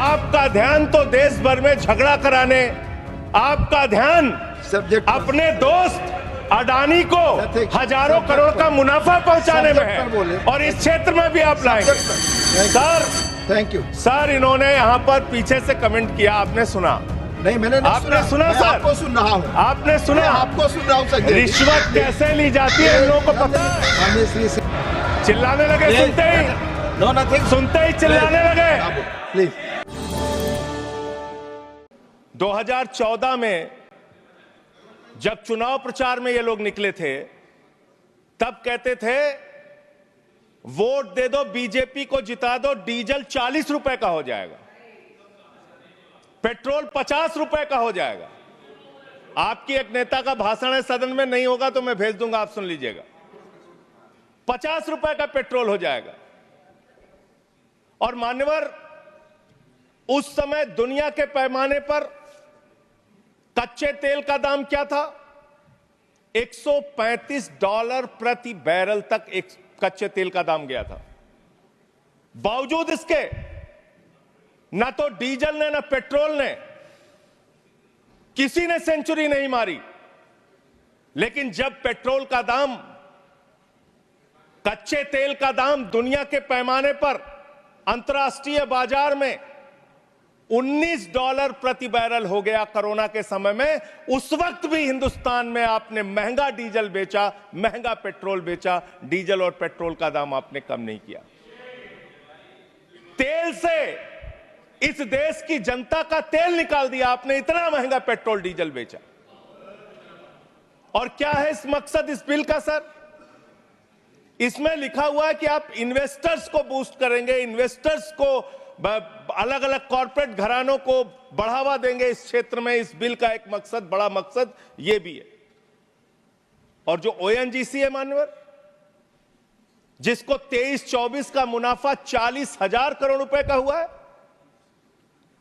आपका ध्यान तो देश भर में झगड़ा कराने, आपका ध्यान अपने दोस्त अडानी को हजारों करोड़ का मुनाफा पहुंचाने में है, और इस क्षेत्र में भी आप लाएंगे। सर थैंक यू सर, इन्होंने यहाँ पर पीछे से कमेंट किया, आपने सुना? नहीं, मैंने नहीं आपने सुना सर? आपको सुन रहा हूँ, आपने सुना? आपको सुन रहा हूँ सर। रिश्वत कैसे ली जाती है इन लोगों को पता है? चिल्लाने लगे सुनते ही, नो नथिंग, सुनते ही चिल्लाने लगे। प्लीज। 2014 में जब चुनाव प्रचार में ये लोग निकले थे, तब कहते थे वोट दे दो, बीजेपी को जिता दो, डीजल 40 रुपए का हो जाएगा, पेट्रोल 50 रुपए का हो जाएगा। आपकी एक नेता का भाषण है, सदन में नहीं होगा तो मैं भेज दूंगा, आप सुन लीजिएगा। 50 रुपए का पेट्रोल हो जाएगा। और मान्यवर, उस समय दुनिया के पैमाने पर कच्चे तेल का दाम क्या था? $135 प्रति बैरल तक एक कच्चे तेल का दाम गया था। बावजूद इसके ना तो डीजल ने ना पेट्रोल ने, किसी ने सेंचुरी नहीं मारी। लेकिन जब पेट्रोल का दाम, कच्चे तेल का दाम दुनिया के पैमाने पर अंतर्राष्ट्रीय बाजार में $19 प्रति बैरल हो गया कोरोना के समय में, उस वक्त भी हिंदुस्तान में आपने महंगा डीजल बेचा, महंगा पेट्रोल बेचा, डीजल और पेट्रोल का दाम आपने कम नहीं किया। तेल से इस देश की जनता का तेल निकाल दिया आपने, इतना महंगा पेट्रोल डीजल बेचा। और क्या है इस मकसद इस बिल का सर? इसमें लिखा हुआ है कि आप इन्वेस्टर्स को बूस्ट करेंगे, इन्वेस्टर्स को, अलग अलग कॉर्पोरेट घरानों को बढ़ावा देंगे इस क्षेत्र में। इस बिल का एक मकसद, बड़ा मकसद यह भी है। और जो ओएनजीसी है मान्यवर, जिसको 23-24 का मुनाफा 40,000 करोड़ रुपए का हुआ है,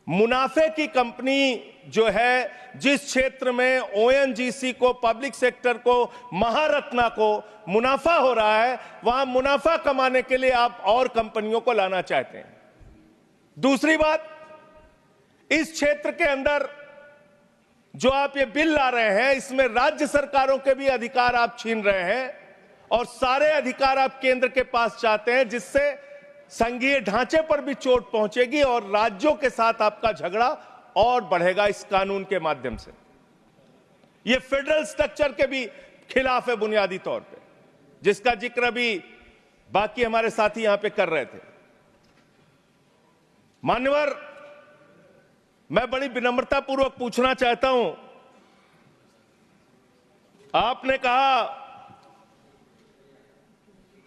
मुनाफे की कंपनी जो है, जिस क्षेत्र में ओएनजीसी को, पब्लिक सेक्टर को, महारत्ना को मुनाफा हो रहा है, वहां मुनाफा कमाने के लिए आप और कंपनियों को लाना चाहते हैं। दूसरी बात, इस क्षेत्र के अंदर जो आप ये बिल ला रहे हैं, इसमें राज्य सरकारों के भी अधिकार आप छीन रहे हैं, और सारे अधिकार आप केंद्र के पास चाहते हैं, जिससे संघीय ढांचे पर भी चोट पहुंचेगी और राज्यों के साथ आपका झगड़ा और बढ़ेगा इस कानून के माध्यम से। यह फेडरल स्ट्रक्चर के भी खिलाफ है बुनियादी तौर पे, जिसका जिक्र भी बाकी हमारे साथी यहां पे कर रहे थे। मान्यवर, मैं बड़ी विनम्रता पूर्वक पूछना चाहता हूं, आपने कहा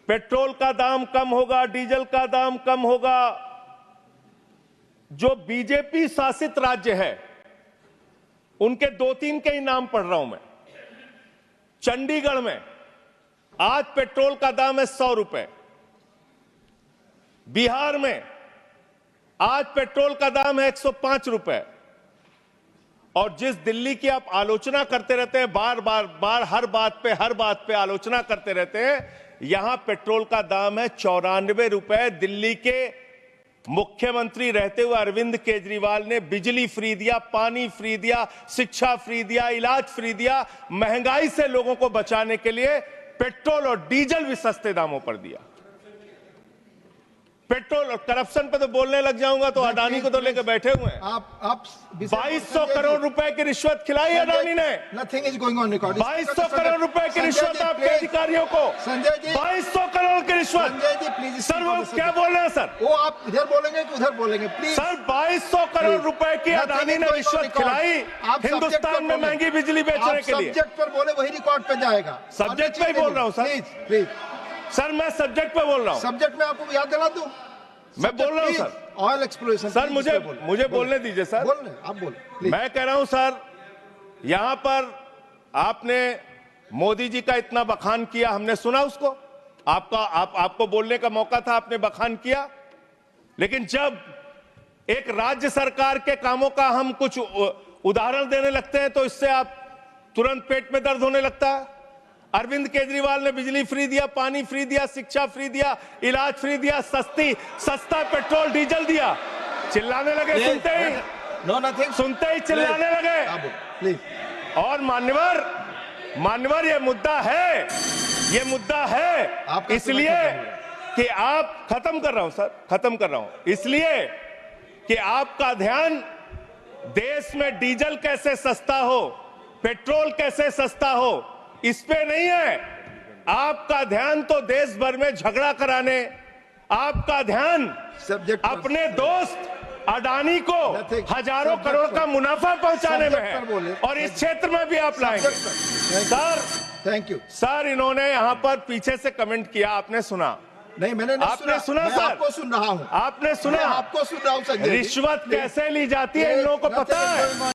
पेट्रोल का दाम कम होगा, डीजल का दाम कम होगा। जो बीजेपी शासित राज्य है, उनके 2-3 के ही नाम पढ़ रहा हूं मैं। चंडीगढ़ में आज पेट्रोल का दाम है 100 रुपए। बिहार में आज पेट्रोल का दाम है 105 रुपए। और जिस दिल्ली की आप आलोचना करते रहते हैं, बार हर बात पे आलोचना करते रहते हैं, यहां पेट्रोल का दाम है 94 रुपए। दिल्ली के मुख्यमंत्री रहते हुए अरविंद केजरीवाल ने बिजली फ्री दिया, पानी फ्री दिया, शिक्षा फ्री दिया, इलाज फ्री दिया। महंगाई से लोगों को बचाने के लिए पेट्रोल और डीजल भी सस्ते दामों पर दिया। पेट्रोल और करप्शन पे तो बोलने लग जाऊंगा तो अडानी को तो लेकर बैठे हुए हैं। आप 2200 करोड़ रुपए की रिश्वत खिलाई अडानी ने। Nothing is going on record. 2200 crore रुपए की रिश्वत आपके अधिकारियों को। संजय जी, 2200 करोड़ की रिश्वत। संजय जी प्लीज। सर वो क्या बोल रहे हैं सर? वो आप इधर बोलेंगे कि उधर बोलेंगे प्लीज। सर 2200 करोड़ रुपए की अडानी ने रिश्वत खिलाई हिंदुस्तान में महंगी बिजली बेचने के लिए। सब्जेक्ट पर बोले वही रिकॉर्ड पे जाएगा। सब्जेक्ट पे ही बोल रहा हूँ सर। प्लीज सर, मैं सब्जेक्ट पे बोल रहा हूँ। सब्जेक्ट में आपको याद दिला दूं? मैं बोल रहा हूं सर, ऑयल एक्सप्लोरेशन। सर मुझे बोलने दीजिए सर। आप बोल। मैं कह रहा हूं सर, यहां पर आपने मोदी जी का इतना बखान किया, हमने सुना उसको। आपको बोलने का मौका था, आपने बखान किया। लेकिन जब एक राज्य सरकार के कामों का हम कुछ उदाहरण देने लगते हैं, तो इससे आप तुरंत पेट में दर्द होने लगता है। अरविंद केजरीवाल ने बिजली फ्री दिया, पानी फ्री दिया, शिक्षा फ्री दिया, इलाज फ्री दिया, सस्ता पेट्रोल डीजल दिया। चिल्लाने लगे सुनते ही, नो नथिंग, सुनते ही चिल्लाने लगे। प्लीज। और मान्यवर ये मुद्दा है आपका इसलिए समय खत्म हो कि आप, खत्म कर रहा हूं, इसलिए कि आपका ध्यान देश में डीजल कैसे सस्ता हो, पेट्रोल कैसे सस्ता हो, इस पे नहीं है। आपका ध्यान तो देश भर में झगड़ा कराने, आपका ध्यान सब्जेक्ट अपने दोस्त अडानी को Nothing. हजारों करोड़ का मुनाफा पहुंचाने में Subject पर बोले। है, और इस क्षेत्र में भी आप लाएंगे। Sir, thank you. सर इन्होंने यहां पर पीछे से कमेंट किया, आपने सुना? नहीं, मैंने नहीं आपने सुना मैं सर? आपको सुन रहा हूँ, आपने सुना? मैं आपको सुन रहा हूँ संजय जी। रिश्वत कैसे ली जाती है इन लोगों को पता है।